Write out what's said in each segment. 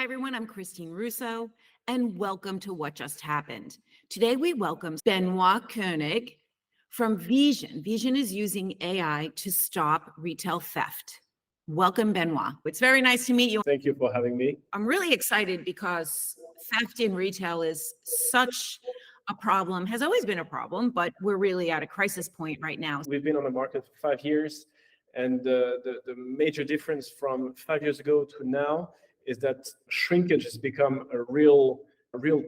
Hi, everyone. I'm Christine Russo, and welcome to What Just Happened. Today, we welcome Benoit Koenig from Veesion. Veesion is using AI to stop retail theft. Welcome, Benoit. It's very nice to meet you. Thank you for having me. I'm really excited because theft in retail is such a problem, has always been a problem, but we're really at a crisis point right now. We've been on the market for 5 years, and the major difference from 5 years ago to now is that shrinkage has become a real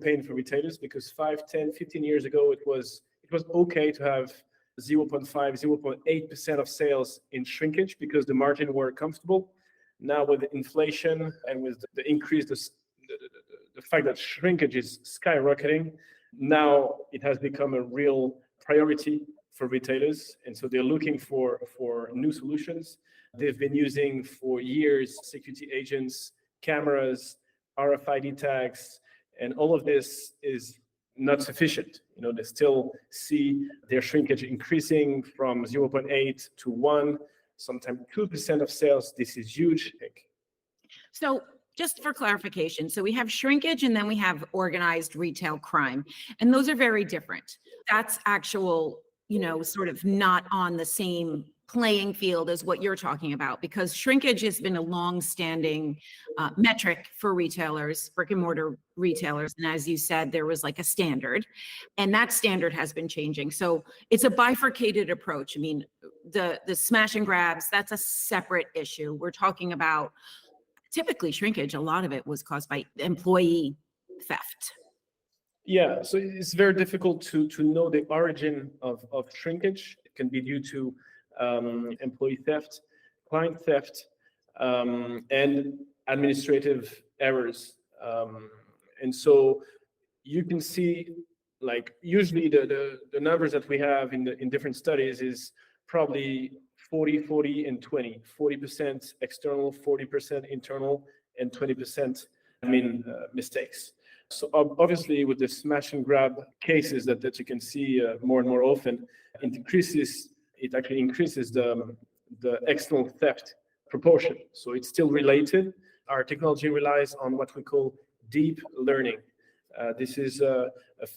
pain for retailers, because 5, 10, 15 years ago, it was okay to have 0.5, 0.8% of sales in shrinkage because the margin were comfortable. Now with inflation and with the increase, the fact that shrinkage is skyrocketing, now it has become a real priority for retailers. And so they're looking for new solutions. They've been using for years security agents, cameras, RFID tags, and all of this is not sufficient. They still see their shrinkage increasing from 0.8 to 1, sometimes 2% of sales. This is huge. So just for clarification, so we have shrinkage and then we have organized retail crime, and those are very different. That's actual, sort of not on the same playing field as what you're talking about, because shrinkage has been a long-standing metric for retailers, brick and mortar retailers. And as you said, there was like a standard, and that standard has been changing. So it's a bifurcated approach. I mean, the smash and grabs, that's a separate issue. We're talking about typically shrinkage. A lot of it was caused by employee theft. Yeah, so it's very difficult to know the origin of shrinkage. It can be due to employee theft, client theft, and administrative errors. And so you can see, like, usually the numbers that we have in different studies is probably 40, and 20. 40% external, 40% internal, and 20% mistakes. So obviously, with the smash and grab cases that you can see more and more often, it actually increases the external theft proportion. So it's still related. Our technology relies on what we call deep learning. This is a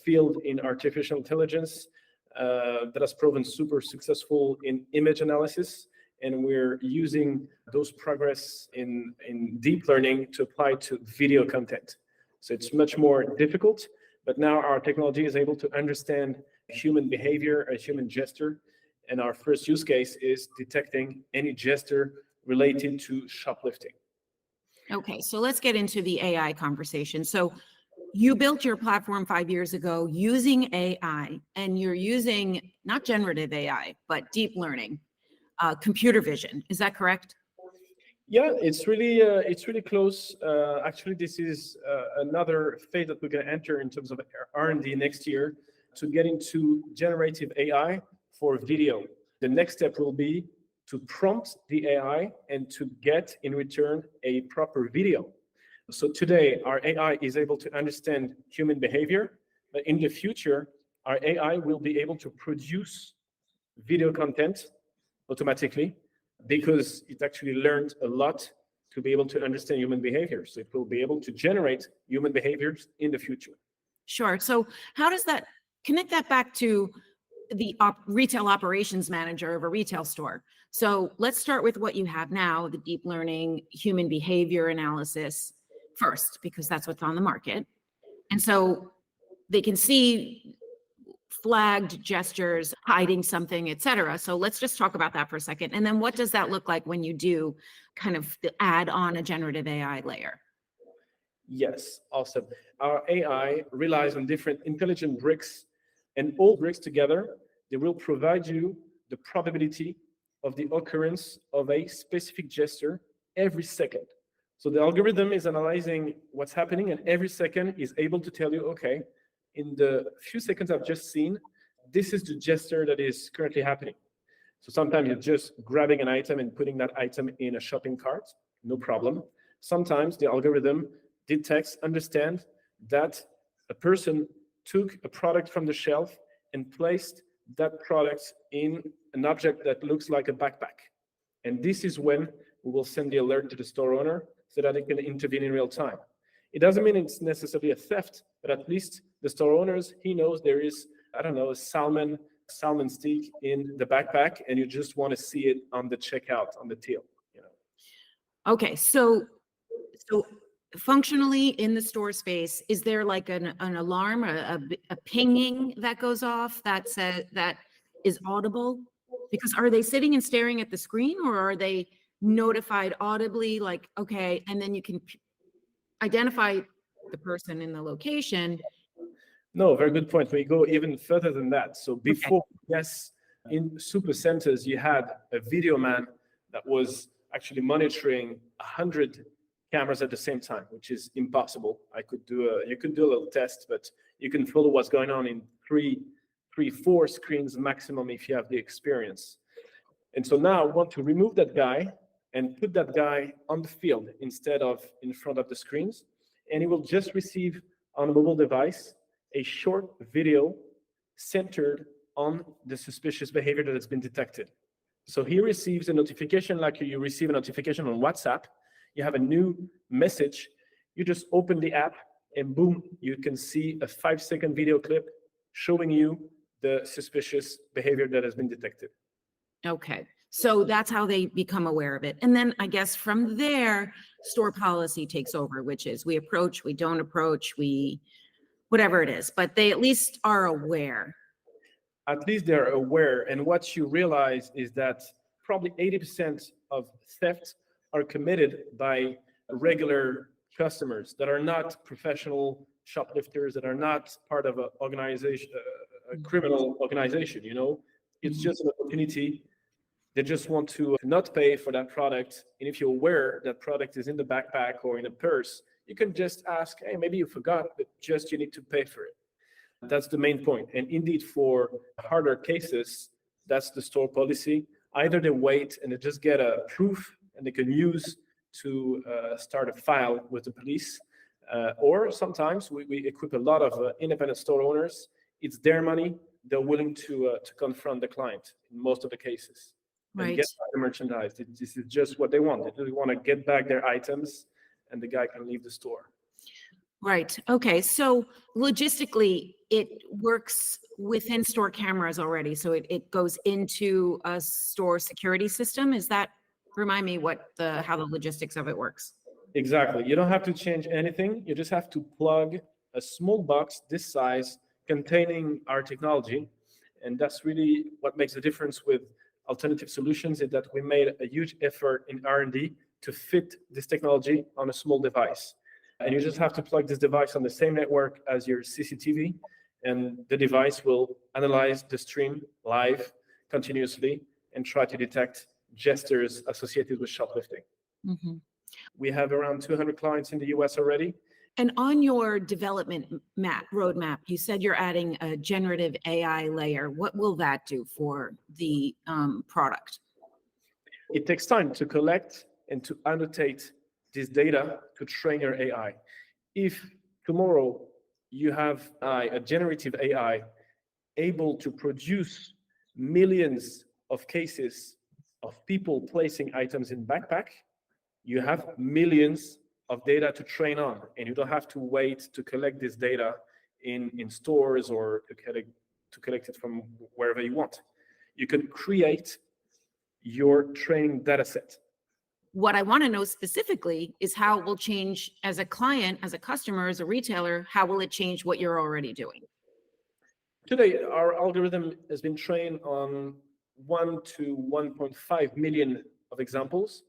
field in artificial intelligence that has proven super successful in image analysis. And we're using those progress in deep learning to apply to video content. So it's much more difficult, but now our technology is able to understand human behavior, a human gesture. And our first use case is detecting any gesture related to shoplifting. Okay, so let's get into the AI conversation. So you built your platform 5 years ago using AI, and you're using not generative AI, but deep learning, computer vision. Is that correct? Yeah, it's really close. Actually, this is another phase that we're going to enter in terms of R&D next year to get into generative AI for video. The next step will be to prompt the AI and to get in return a proper video. So today, our AI is able to understand human behavior, but in the future, our AI will be able to produce video content automatically, because it actually learned a lot to be able to understand human behavior. So it will be able to generate human behaviors in the future. Sure. So how does that connect that back to the retail operations manager of a retail store? So let's start with what you have now, the deep learning human behavior analysis first, because that's what's on the market. And so they can see flagged gestures, hiding something, et cetera. So let's just talk about that for a second. And then what does that look like when you do kind of add on a generative AI layer? Yes, awesome. Our AI relies on different intelligent bricks, and all bricks together, they will provide you the probability of the occurrence of a specific gesture every second. So the algorithm is analyzing what's happening, and every second is able to tell you, okay, in the few seconds I've just seen, this is the gesture that is currently happening. So sometimes you're just grabbing an item and putting that item in a shopping cart, no problem. Sometimes the algorithm understands that a person took a product from the shelf and placed that product in an object that looks like a backpack. And this is when we will send the alert to the store owner so that it can intervene in real time. It doesn't mean it's necessarily a theft, but at least the store owners, he knows there is, I don't know, a salmon steak in the backpack, and you just want to see it on the checkout, on the till, you know. Okay, so functionally in the store space, is there like an alarm, a pinging that goes off that says that is audible? Because are they sitting and staring at the screen, or are they notified audibly, like, okay, and then you can identify the person in the location? No, very good point. We go even further than that. So Okay. before, yes, in super centers, you had a video man that was actually monitoring 100 cameras at the same time, which is impossible. You could do a little test, but you can follow what's going on in four screens maximum if you have the experience. And so now I want to remove that guy and put that guy on the field instead of in front of the screens. And he will just receive on a mobile device a short video centered on the suspicious behavior that has been detected. So he receives a notification like you receive a notification on WhatsApp. You have a new message. You just open the app and boom, you can see a 5-second video clip showing you the suspicious behavior that has been detected. Okay, so that's how they become aware of it. And then I guess from there, store policy takes over, which is we approach, we don't approach, whatever it is, but they at least are aware. At least they're aware. And what you realize is that probably 80% of theft are committed by regular customers that are not professional shoplifters, that are not part of an organization, a criminal organization, you know? It's just an opportunity. They just want to not pay for that product. And if you're aware that product is in the backpack or in a purse, you can just ask, hey, maybe you forgot, but just you need to pay for it. That's the main point. And indeed, for harder cases, that's the store policy. Either they wait and they just get a proof and they can use to start a file with the police, or sometimes we equip a lot of independent store owners. It's their money. They're willing to confront the client in most of the cases. And Right. get back the merchandise. This is just what they want. They really want to get back their items, and the guy can leave the store. Right. Okay. So logistically, it works within store cameras already. So it goes into a store security system. Remind me how the logistics of it works? Exactly. You don't have to change anything. You just have to plug a small box this size containing our technology. And that's really what makes the difference with alternative solutions, is that we made a huge effort in R&D to fit this technology on a small device. And you just have to plug this device on the same network as your CCTV, and the device will analyze the stream live continuously and try to detect gestures associated with shoplifting. Mhm. We have around 200 clients in the US already. And on your development roadmap, you said you're adding a generative AI layer. What will that do for the product? It takes time to collect and to annotate this data to train your AI. If tomorrow you have a generative AI able to produce millions of cases of people placing items in backpack, you have millions of data to train on, and you don't have to wait to collect this data in stores or to collect it from wherever you want. You can create your training data set. What I want to know specifically is how it will change as a client, as a customer, as a retailer. How will it change what you're already doing? Today, our algorithm has been trained on 1 to 1.5 million of examples.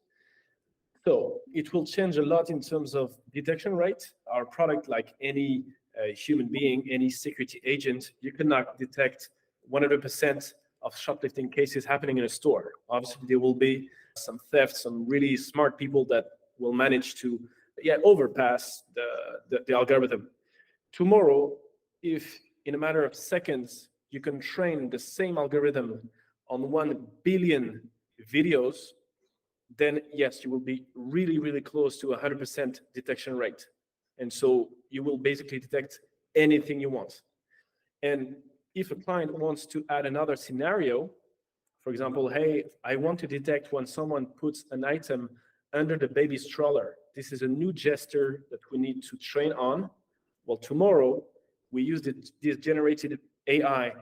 So it will change a lot in terms of detection rate. Our product, like any human being, any security agent, you cannot detect 100% of shoplifting cases happening in a store. Obviously, there will be some theft, some really smart people that will manage to overpass the algorithm. Tomorrow, if in a matter of seconds, you can train the same algorithm on 1 billion videos, then yes, you will be really, really close to 100% detection rate. And so you will basically detect anything you want. And if a client wants to add another scenario, for example, hey, I want to detect when someone puts an item under the baby stroller. this is a new gesture that we need to train on. Well, tomorrow we use this generated AI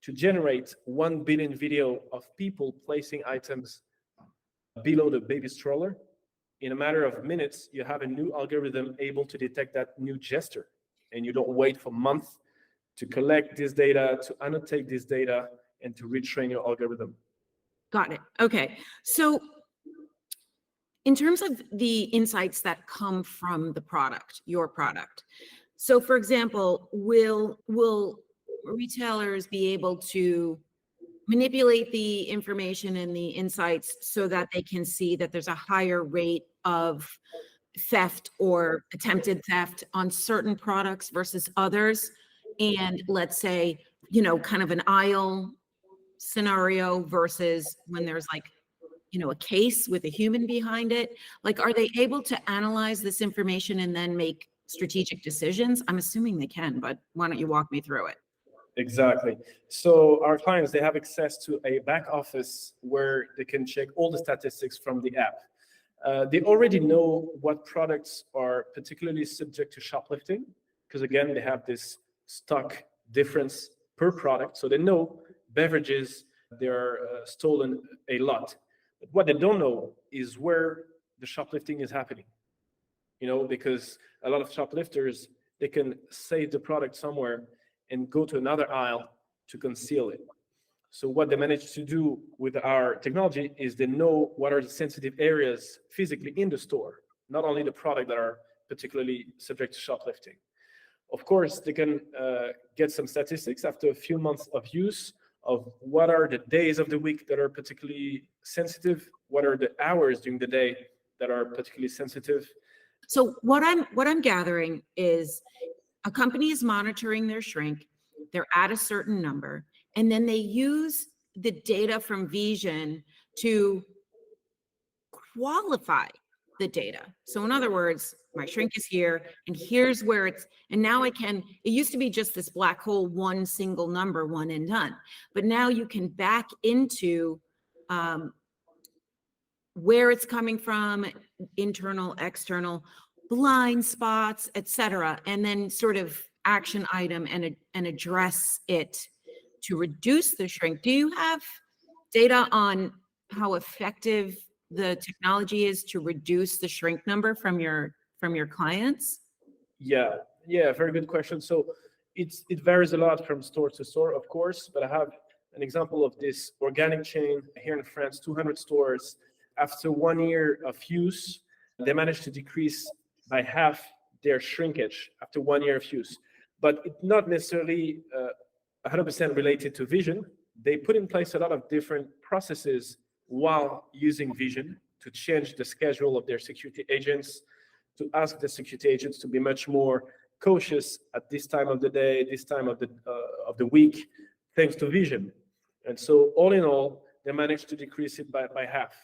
to generate 1 billion video of people placing items below the baby stroller. In a matter of minutes, you have a new algorithm able to detect that new gesture, and you don't wait for months to collect this data, to annotate this data, and to retrain your algorithm. Got it. Okay. So in terms of the insights that come from the product, your product, so for example, will retailers be able to manipulate the information and the insights so that they can see that there's a higher rate of theft or attempted theft on certain products versus others? And let's say, kind of an aisle scenario versus when there's like, a case with a human behind it. Like, are they able to analyze this information and then make strategic decisions? I'm assuming they can, but why don't you walk me through it? Exactly. So our clients, they have access to a back office where they can check all the statistics from the app. They already know what products are particularly subject to shoplifting, because again, they have this stock difference per product. So they know beverages, they're stolen a lot. But what they don't know is where the shoplifting is happening. Because a lot of shoplifters, they can save the product somewhere and go to another aisle to conceal it. So what they managed to do with our technology is they know what are the sensitive areas physically in the store, not only the product that are particularly subject to shoplifting. Of course, they can get some statistics after a few months of use of what are the days of the week that are particularly sensitive, what are the hours during the day that are particularly sensitive. So what I'm gathering is a company is monitoring their shrink, they're at a certain number, and then they use the data from Veesion to qualify the data. So in other words, my shrink is here, and here's where and now it used to be just this black hole, one single number, one and done. But now you can back into where it's coming from, internal, external, blind spots, etc., and then sort of action item and address it to reduce the shrink. Do you have data on how effective the technology is to reduce the shrink number from your clients? Yeah, very good question. So it varies a lot from store to store, of course, but I have an example of this organic chain here in France, 200 stores. After 1 year of use, they managed to decrease by half their shrinkage after 1 year of use. But it's not necessarily 100% related to Veesion. They put in place a lot of different processes while using Veesion to change the schedule of their security agents, to ask the security agents to be much more cautious at this time of the day, this time of the week, thanks to Veesion. And so all in all, they managed to decrease it by half.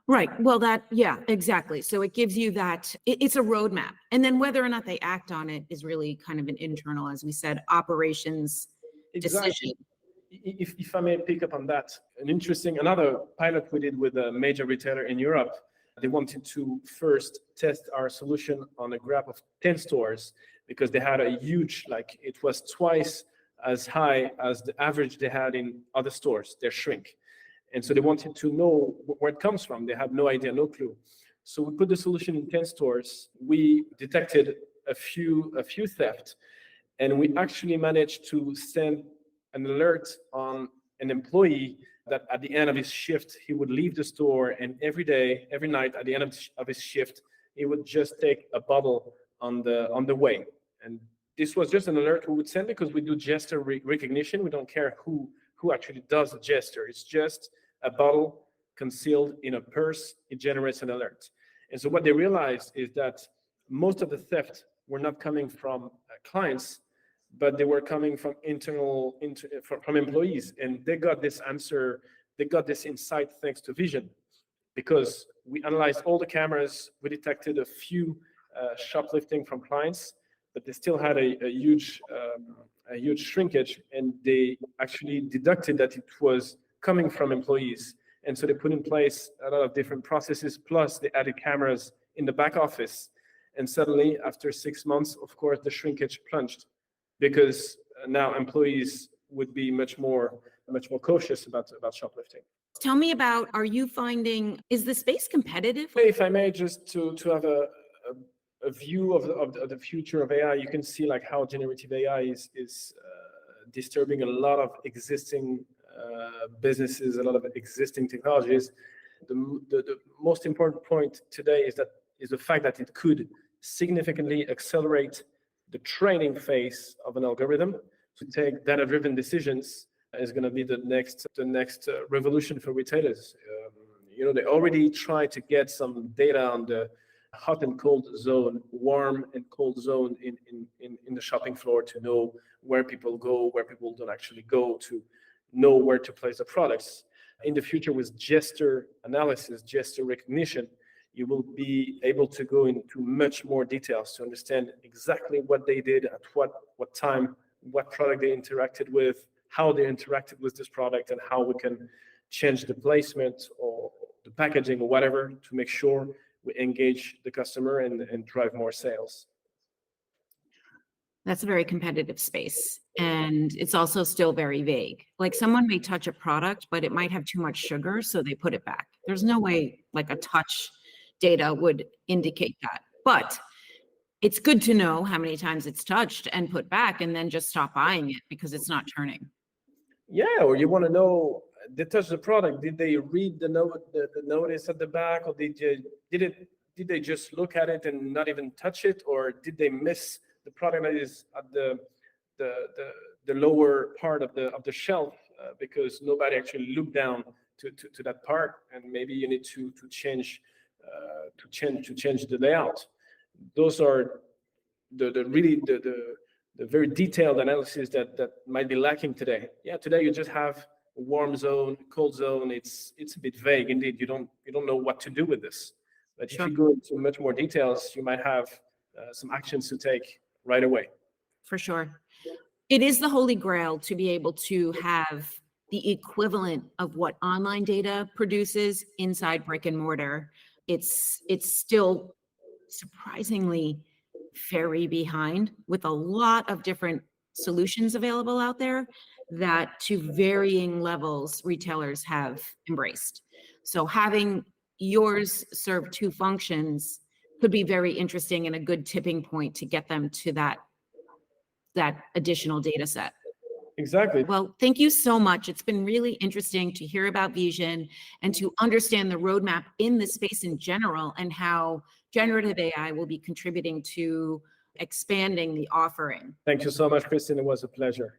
Right. Well, yeah, exactly. So it gives you that, it's a roadmap. And then whether or not they act on it is really kind of an internal, as we said, operations decision. If I may pick up on that, another pilot we did with a major retailer in Europe, they wanted to first test our solution on a graph of 10 stores because they had a huge, it was twice as high as the average they had in other stores, their shrink. And so they wanted to know where it comes from. They had no idea, no clue. So we put the solution in 10 stores. We detected a few theft, and we actually managed to send an alert on an employee that at the end of his shift, he would leave the store, and every night at the end of his shift, he would just take a bottle on the way. And this was just an alert we would send because we do gesture recognition. We don't care who actually does the gesture. It's just a bottle concealed in a purse. It generates an alert. And so what they realized is that most of the theft were not coming from clients, but they were coming from from employees. And they got this answer, they got this insight thanks to Veesion, because we analyzed all the cameras, we detected a few shoplifting from clients, but they still had a huge shrinkage, and they actually deducted that it was coming from employees. And so they put in place a lot of different processes, plus they added cameras in the back office. And suddenly, after 6 months, of course, the shrinkage plunged, because now employees would be much more cautious about shoplifting. Tell me about, are you finding, is the space competitive? If I may, just to have a view of the future of AI, you can see like how generative AI is disturbing a lot of existing businesses, a lot of existing technologies. The most important point today is the fact that it could significantly accelerate the training phase of an algorithm. To take data-driven decisions is going to be the next revolution for retailers. They already try to get some data on the hot and cold zone, warm and cold zone in the shopping floor, to know where people go, where people don't actually go, to know where to place the products. In the future, with gesture analysis, gesture recognition, you will be able to go into much more details to understand exactly what they did, at what time, what product they interacted with, how they interacted with this product, and how we can change the placement or the packaging or whatever to make sure we engage the customer and drive more sales. That's a very competitive space. And it's also still very vague. Like, someone may touch a product, but it might have too much sugar, so they put it back. There's no way like a touch data would indicate that. But it's good to know how many times it's touched and put back, and then just stop buying it because it's not turning. Yeah, or you want to know, they touched the product. Did they read the notice at the back, or did they just look at it and not even touch it, or did they miss the product that is at the lower part of the shelf because nobody actually looked down to that part, and maybe you need to change the layout. Those are the very detailed analysis that might be lacking today. Yeah, today you just have a warm zone, cold zone. It's a bit vague indeed. You don't know what to do with this. But Sure. If you go into much more details, you might have some actions to take right away. For sure. It is the holy grail to be able to have the equivalent of what online data produces inside brick and mortar. It's still surprisingly very behind, with a lot of different solutions available out there that, to varying levels, retailers have embraced. So having yours serve two functions could be very interesting and a good tipping point to get them to that additional data set. Exactly. Well, thank you so much. It's been really interesting to hear about Veesion and to understand the roadmap in this space in general, and how generative AI will be contributing to expanding the offering. Thank you so much, Kristen. It was a pleasure.